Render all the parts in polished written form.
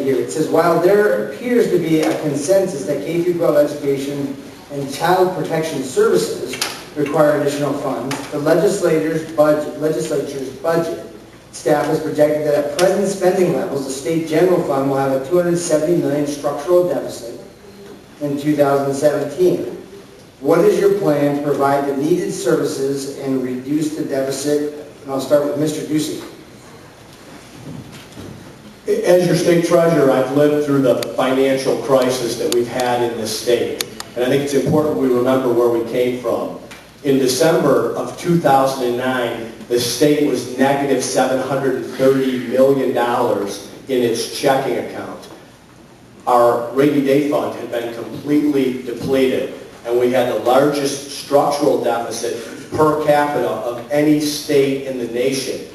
here. It says, while there appears to be a consensus that K-12 education and child protection services require additional funds, the legislature's budget staff has projected that at present spending levels, the state general fund will have a $270 million structural deficit in 2017. What is your plan to provide the needed services and reduce the deficit? And I'll start with Mr. Ducey. As your state treasurer, I've lived through the financial crisis that we've had in this state. And I think it's important we remember where we came from. In December of 2009, the state was negative $730 million in its checking account. Our rainy day fund had been completely depleted, and we had the largest structural deficit per capita of any state in the nation.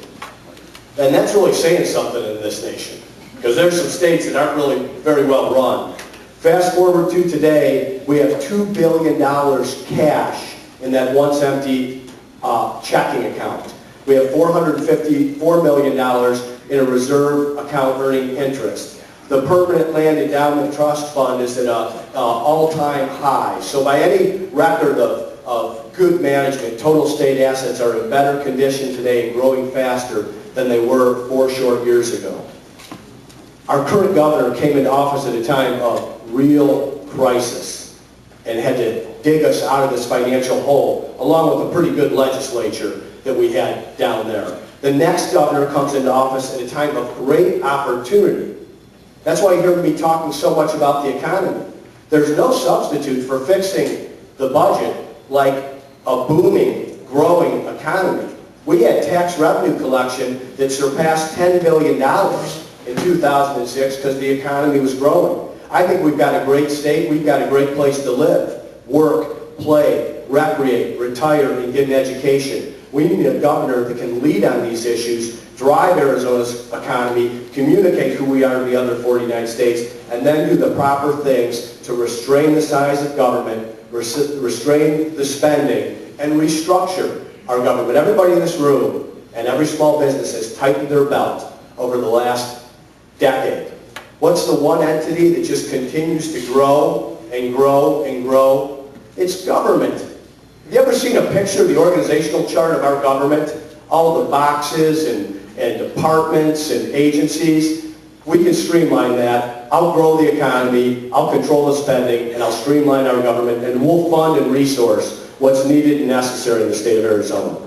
And that's really saying something in this nation, because there's some states that aren't really very well run. Fast forward to today, we have $2 billion cash in that once empty checking account. We have $454 million in a reserve account earning interest. The permanent land endowment trust fund is at an all-time high. So by any record of good management, total state assets are in better condition today and growing faster than they were 4 short years ago. Our current governor came into office at a time of real crisis and had to dig us out of this financial hole, along with a pretty good legislature that we had down there. The next governor comes into office at a time of great opportunity. That's why you hear me talking so much about the economy. There's no substitute for fixing the budget like a booming, growing economy. We had tax revenue collection that surpassed $10 billion in 2006 because the economy was growing. I think we've got a great state. We've got a great place to live, work, play, recreate, retire, and get an education. We need a governor that can lead on these issues, drive Arizona's economy, communicate who we are to the other 49 states, and then do the proper things to restrain the size of government, restrain the spending, and restructure our government. Everybody in this room and every small business has tightened their belt over the last decade. What's the one entity that just continues to grow and grow and grow? It's government. Have you ever seen a picture of the organizational chart of our government? All the boxes and departments and agencies. We can streamline that. I'll grow the economy, I'll control the spending, and I'll streamline our government, and we'll fund and resource what's needed and necessary in the state of Arizona.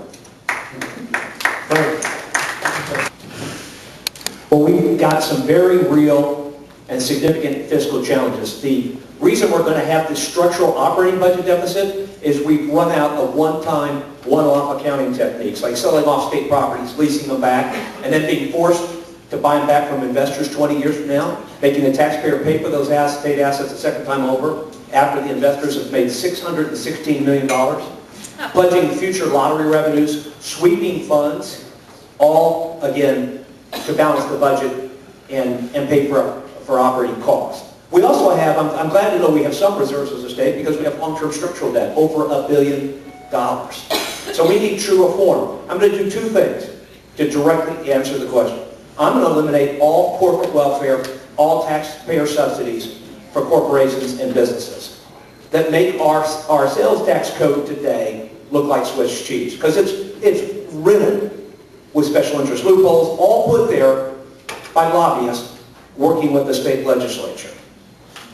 Well, we've got some very real and significant fiscal challenges. The reason we're going to have this structural operating budget deficit is we've run out of one-time, one-off accounting techniques, like selling off state properties, leasing them back, and then being forced to buy them back from investors 20 years from now, making the taxpayer pay for those state assets a second time over after the investors have made $616 million, pledging future lottery revenues, sweeping funds, all, again, to balance the budget and pay for operating costs. We also have, I'm glad to know we have some reserves as a state because we have long-term structural debt, over $1 billion. So we need true reform. I'm going to do two things to directly answer the question. I'm going to eliminate all corporate welfare, all taxpayer subsidies for corporations and businesses that make our sales tax code today look like Swiss cheese, because it's riddled with special interest loopholes, all put there by lobbyists working with the state legislature.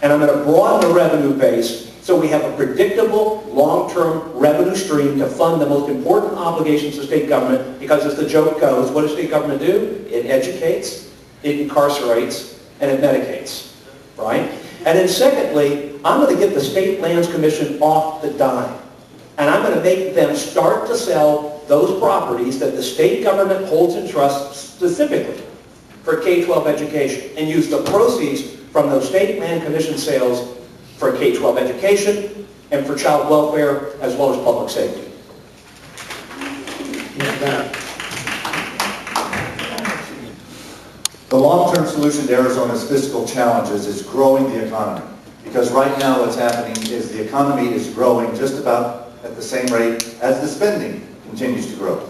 And I'm going to broaden the revenue base so we have a predictable, long-term revenue stream to fund the most important obligations of state government, because as the joke goes, what does state government do? It educates, it incarcerates, and it medicates, right? And then secondly, I'm going to get the State Lands Commission off the dime. And I'm going to make them start to sell those properties that the state government holds in trust specifically for K-12 education, and use the proceeds from those state land commission sales for K-12 education and for child welfare as well as public safety. The long-term solution to Arizona's fiscal challenges is growing the economy. Because right now what's happening is the economy is growing just about at the same rate as the spending continues to grow.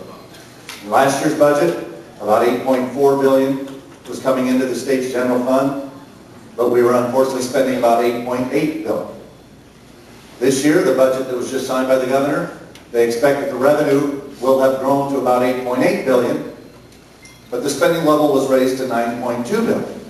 In last year's budget, about $8.4 billion was coming into the state's general fund. but we were unfortunately spending about $8.8 billion. This year, the budget that was just signed by the governor, they expect that the revenue will have grown to about $8.8 billion, but the spending level was raised to $9.2 billion.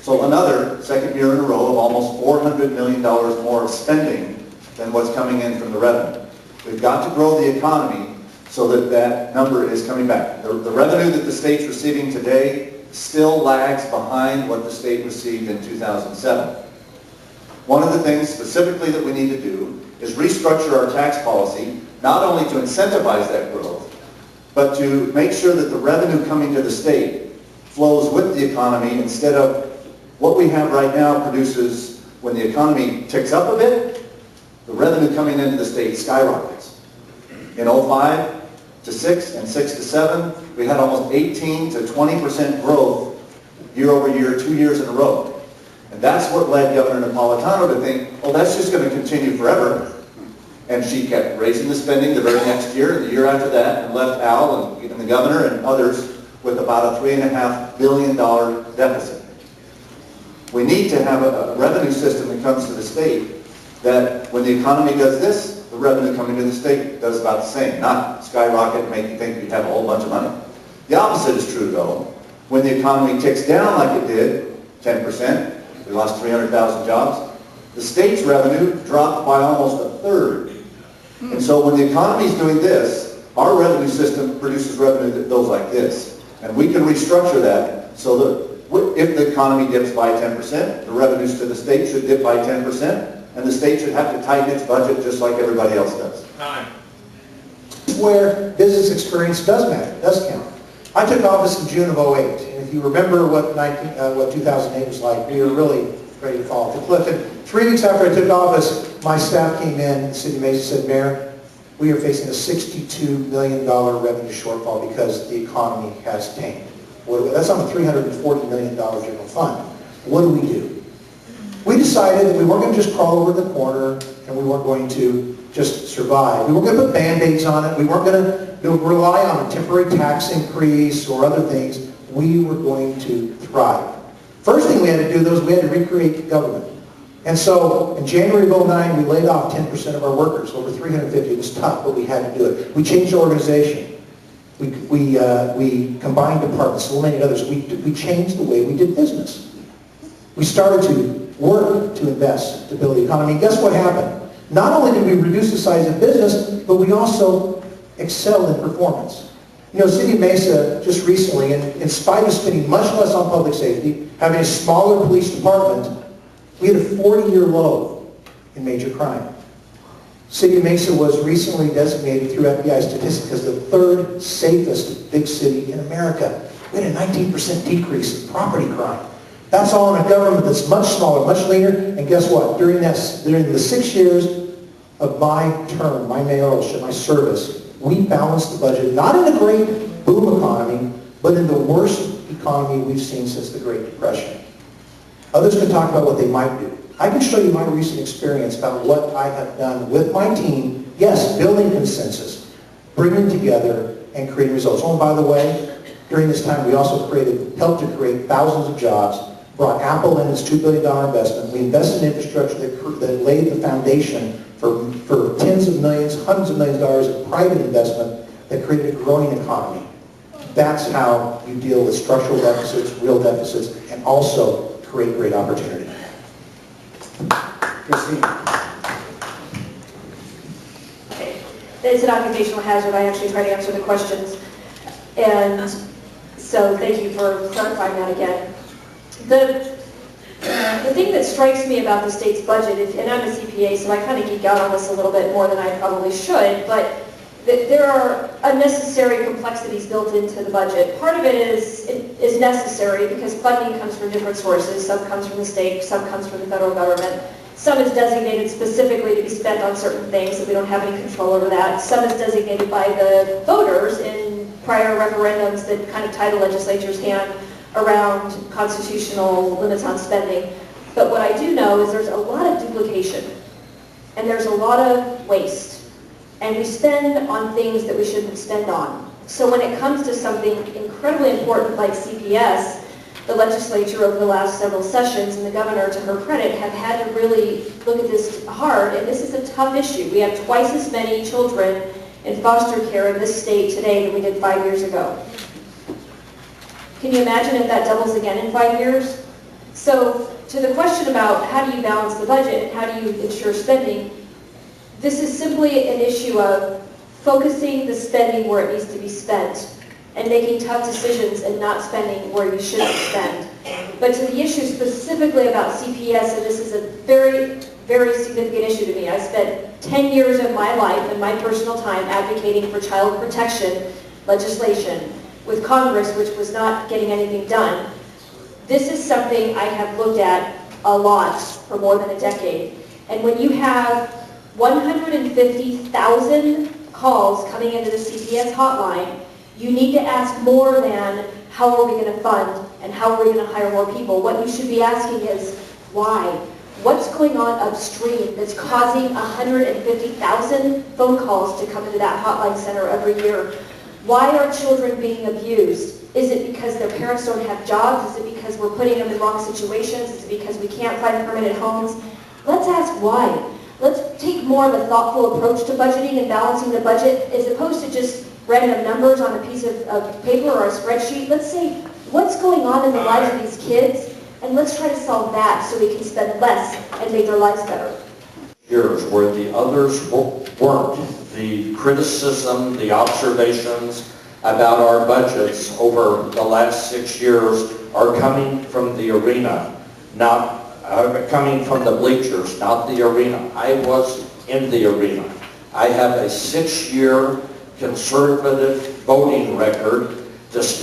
So another second year in a row of almost $400 million more of spending than what's coming in from the revenue. We've got to grow the economy so that that number is coming back. The revenue that the state's receiving today still lags behind what the state received in 2007. One of the things specifically that we need to do is restructure our tax policy, not only to incentivize that growth, but to make sure that the revenue coming to the state flows with the economy instead of what we have right now produces, when the economy ticks up a bit, the revenue coming into the state skyrockets. In 05 to 6 and 6 to 7, we had almost 18 to 20% growth year over year, 2 years in a row. And that's what led Governor Napolitano to think, oh, that's just going to continue forever. And she kept raising the spending the very next year, the year after that, and left Al and the governor and others with about a $3.5 billion deficit. We need to have a revenue system that comes to the state that when the economy does this, the revenue coming to the state does about the same, not skyrocket and make you think you have a whole bunch of money. The opposite is true, though. When the economy ticks down like it did, 10%, we lost 300,000 jobs, the state's revenue dropped by almost a third. And so when the economy is doing this, our revenue system produces revenue that goes like this. And we can restructure that so that if the economy dips by 10%, the revenues to the state should dip by 10%, and the state should have to tighten its budget just like everybody else does. Time. Where business experience does matter, does count. I took office in June of '08, and if you remember what 2008 was like, we were really ready to fall off the cliff. And 3 weeks after I took office, my staff came in, the city manager said, Mayor, we are facing a $62 million revenue shortfall because the economy has tanked. That's on a $340 million general fund. What do? We decided that we weren't going to just crawl over the corner and we weren't going to just survive. We weren't going to put Band-Aids on it. We weren't going to rely on a temporary tax increase or other things. We were going to thrive. First thing we had to do, though, is we had to recreate government. And so in January of '09, we laid off 10% of our workers, over 350. It was tough, but we had to do it. We changed the organization. We combined departments, eliminated others. We changed the way we did business. We started to work to invest to build the economy. And guess what happened? Not only did we reduce the size of business, but we also excelled in performance. You know, City of Mesa just recently, in spite of spending much less on public safety, having a smaller police department, we had a 40-year low in major crime. City of Mesa was recently designated through FBI statistics as the third safest big city in America. We had a 19% decrease in property crime. That's all in a government that's much smaller, much leaner. And guess what? During the 6 years of my term, my mayoralship, my service, we balanced the budget, not in a great boom economy, but in the worst economy we've seen since the Great Depression. Others can talk about what they might do. I can show you my recent experience about what I have done with my team. Yes, building consensus, bringing together, and creating results. Oh, and by the way, during this time, we also helped to create thousands of jobs, brought Apple in its $2 billion investment. We invested in infrastructure that laid the foundation for tens of millions, hundreds of millions of dollars of private investment that created a growing economy. That's how you deal with structural deficits, real deficits, and also create great opportunity. Christine. Okay. It's an occupational hazard. I actually try to answer the questions. And so thank you for clarifying that again. The thing that strikes me about the state's budget, and I'm a CPA, so I kind of geek out on this a little bit more than I probably should, but there are unnecessary complexities built into the budget. Part of it is necessary because funding comes from different sources. Some comes from the state, some comes from the federal government. Some is designated specifically to be spent on certain things that we don't have any control over that. Some is designated by the voters in prior referendums that kind of tie the legislature's hand around constitutional limits on spending. But what I do know is there's a lot of duplication and there's a lot of waste. And we spend on things that we shouldn't spend on. So when it comes to something incredibly important like CPS, the legislature over the last several sessions, and the governor, to her credit, have had to really look at this hard, and this is a tough issue. We have twice as many children in foster care in this state today than we did 5 years ago. Can you imagine if that doubles again in 5 years? So, to the question about how do you balance the budget and how do you ensure spending, this is simply an issue of focusing the spending where it needs to be spent and making tough decisions and not spending where you shouldn't spend. But to the issue specifically about CPS, and this is a very, very significant issue to me. I spent 10 years of my life and my personal time advocating for child protection legislation with Congress, which was not getting anything done. This is something I have looked at a lot for more than a decade. And when you have 150,000 calls coming into the CPS hotline, you need to ask more than how are we going to fund and how are we going to hire more people. What you should be asking is why? What's going on upstream that's causing 150,000 phone calls to come into that hotline center every year? Why are children being abused? Is it because their parents don't have jobs? Is it because we're putting them in wrong situations? Is it because we can't find permanent homes? Let's ask why. Let's take more of a thoughtful approach to budgeting and balancing the budget as opposed to just random numbers on a piece of paper or a spreadsheet. Let's say, what's going on in the lives of these kids? And let's try to solve that so we can spend less and make their lives better. Years where the others weren't. The criticism, the observations about our budgets over the last 6 years are coming from the arena, not coming from the bleachers, not the arena. I was in the arena. I have a 6-year conservative voting record,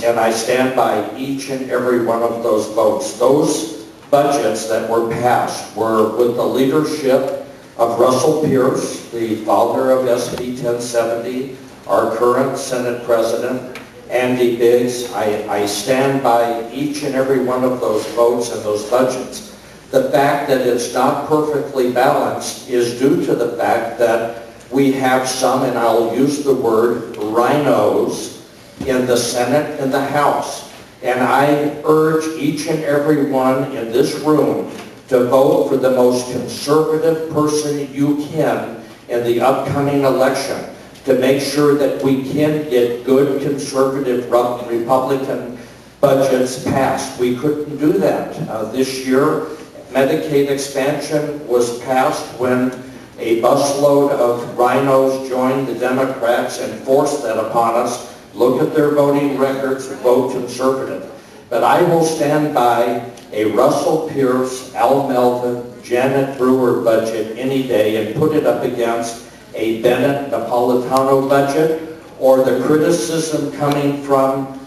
and I stand by each and every one of those votes. Those budgets that were passed were with the leadership of Russell Pierce, the father of SB 1070, our current Senate President, Andy Biggs. I stand by each and every one of those votes and those budgets. The fact that it's not perfectly balanced is due to the fact that we have some, and I'll use the word, rhinos in the Senate and the House. And I urge each and every one in this room to vote for the most conservative person you can in the upcoming election to make sure that we can get good conservative Republican budgets passed. We couldn't do that this year. Medicaid expansion was passed when a busload of rhinos joined the Democrats and forced that upon us. Look at their voting records, vote conservative. But I will stand by a Russell Pierce, Al Melvin, Janet Brewer budget any day and put it up against a Bennett Napolitano budget or the criticism coming from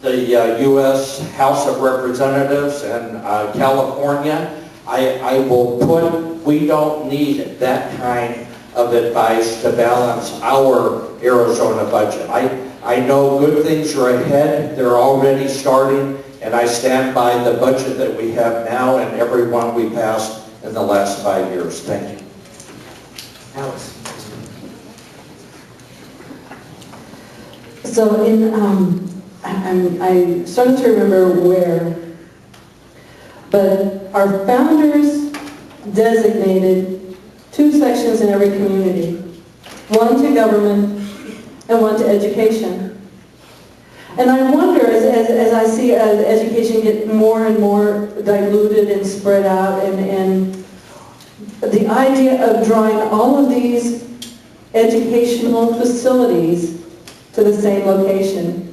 the U.S. House of Representatives and California. I will put, we don't need that kind of advice to balance our Arizona budget. I know good things are ahead, they're already starting, and I stand by the budget that we have now and every one we passed in the last 5 years. Thank you. Alex. So I started to remember where, but our founders designated 2 sections in every community, one to government and one to education. And I wonder, as I see education get more and more diluted and spread out, and the idea of drawing all of these educational facilities to the same location.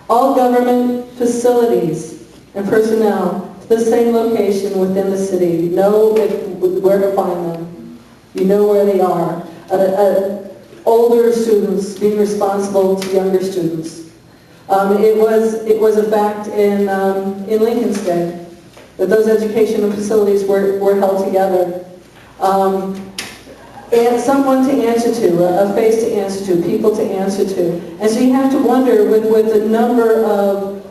All government facilities and personnel to the same location within the city. You know where to find them. You know where they are. Older students being responsible to younger students. It was a fact in Lincoln's day that those educational facilities were held together. And someone to answer to, a face to answer to, people to answer to. And so you have to wonder with the number of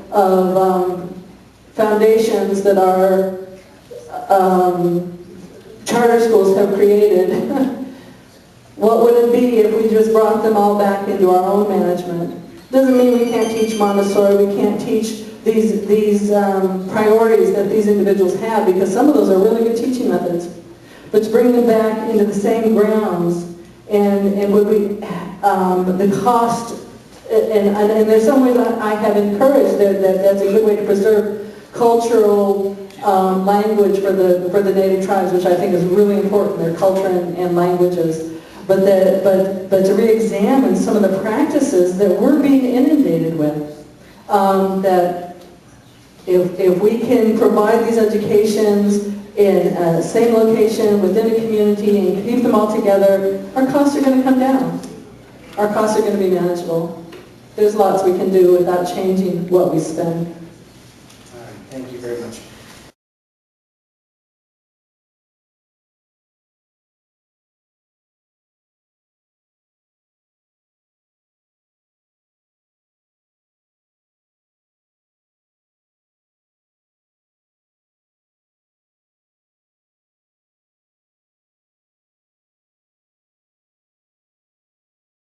foundations that our charter schools have created, what would it be if we just brought them all back into our own management? Doesn't mean we can't teach Montessori, we can't teach these priorities that these individuals have, because some of those are really good teaching methods, but to bring them back into the same grounds, and would we, the cost, and there's some ways I have encouraged that's a good way to preserve cultural language for the native tribes, which I think is really important, their culture and languages. But to re-examine some of the practices that we're being inundated with, that if we can provide these educations in a same location within a community and keep them all together, our costs are going to come down. Our costs are going to be manageable. There's lots we can do without changing what we spend.